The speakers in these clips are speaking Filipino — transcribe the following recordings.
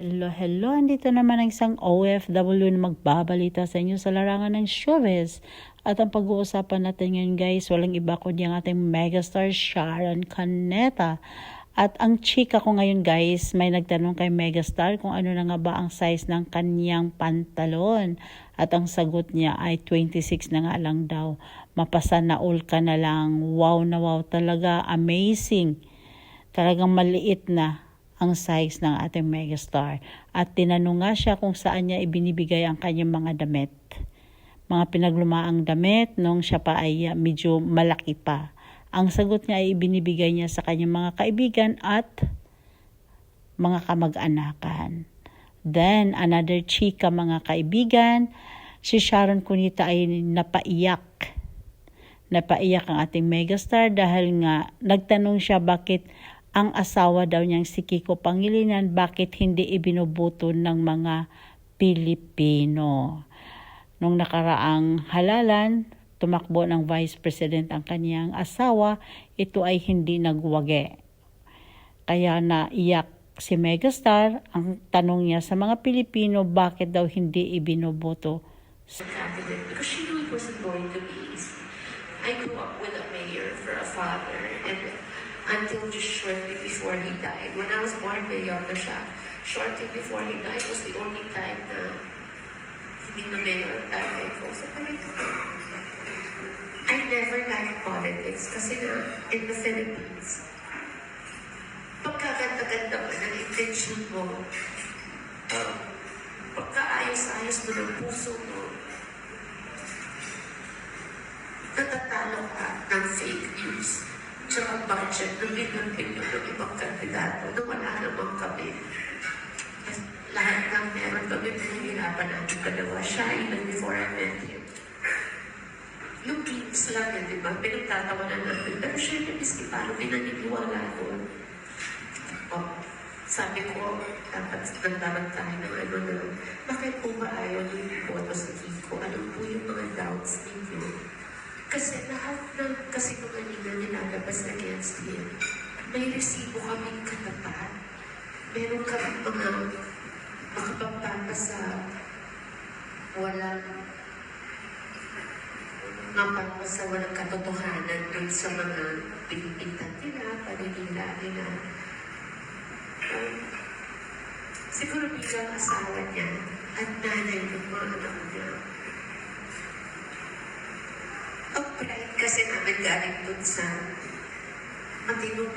Hello. Andito naman ang isang OFW na magbabalita sa inyo sa larangan ng showbiz. At ang pag-uusapan natin ngayon guys, walang iba kundi ang ating megastar Sharon Cuneta. At ang chika ko ngayon guys, may nagtanong kay megastar kung ano na nga ba ang size ng kanyang pantalon. At ang sagot niya ay 26 na nga lang daw. Mapasa na all ka na lang. Wow na wow talaga. Amazing. Talagang maliit na ang size ng ating megastar. At tinanong nga siya kung saan niya ibinibigay ang kanyang mga damit. Mga pinaglumaang damit nung siya pa ay medyo malaki pa. Ang sagot niya ay ibinibigay niya sa kanyang mga kaibigan at mga kamag-anakan. Then, another chika mga kaibigan, si Sharon Cuneta ay napaiyak. Napaiyak ang ating megastar dahil nga nagtanong siya bakit ang asawa daw niyang si Kiko Pangilinan bakit hindi ibinubuto ng mga Pilipino. Nung nakaraang halalan, tumakbo ng Vice President ang kaniyang asawa, ito ay hindi nagwagi. Kaya naiyak si megastar, ang tanong niya sa mga Pilipino bakit daw hindi ibinuboto. Because she knew it wasn't going to be easy. I grew up with a mayor for a father, and until just shortly before he died. When I was born, mayor na siya. Shortly before he died was the only time na hindi na mayor tatay ko. So I never liked politics kasi na in the Philippines, pagkaganda-ganda mo ng intention mo, pagkaayos-ayos mo ng puso mo, natatalo ka ng fake news. Tsaka budget na binunting yun ng ibang kandidato na wala naman kami. Lahat ng meron kami, pinahirapan natin dalawa siya even before I met him. Yung clips lang yun, di ba? Pinagtatawanan natin. Pero syempre, miski paano pinaniniwala ko. Sabi ko, dapat tayo ng ano na, bakit po ba ayaw niyo yung boto sa Kiko? Ano po yung mga doubts ninyo? Kasi lahat ng kasinungalingan nilalabas against him, may resibo kaming katapat. Meron kaming mga makapagpapasa walang walang katotohanan dun sa mga pinipintan nila, paninila nila. Siguro bilang asawa niya at nanay ng mga anak niya, ang pride kasi namin galing dun sa matinong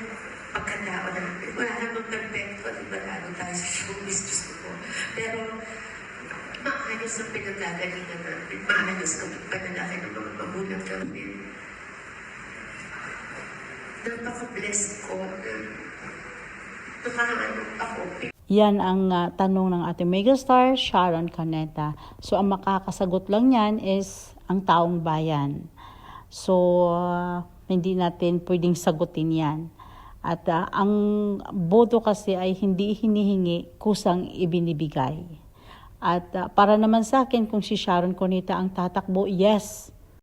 pagkatao namin. Wala namang perfecto, di ba lalo tayo sa showbiz, Diyos ko. Pero maayos ang pinagagalingan namin. Maayos kami panalaki ng mga magulang namin. Napaka-blessed ko na nakahanap ako. Yan ang tanong ng ating megastar, Sharon Cuneta. So, ang makakasagot lang yan is ang taong bayan. So, hindi natin pwedeng sagutin yan. At ang boto kasi ay hindi hinihingi, kusang ibinibigay. At para naman sa akin, kung si Sharon Cuneta ang tatakbo, yes,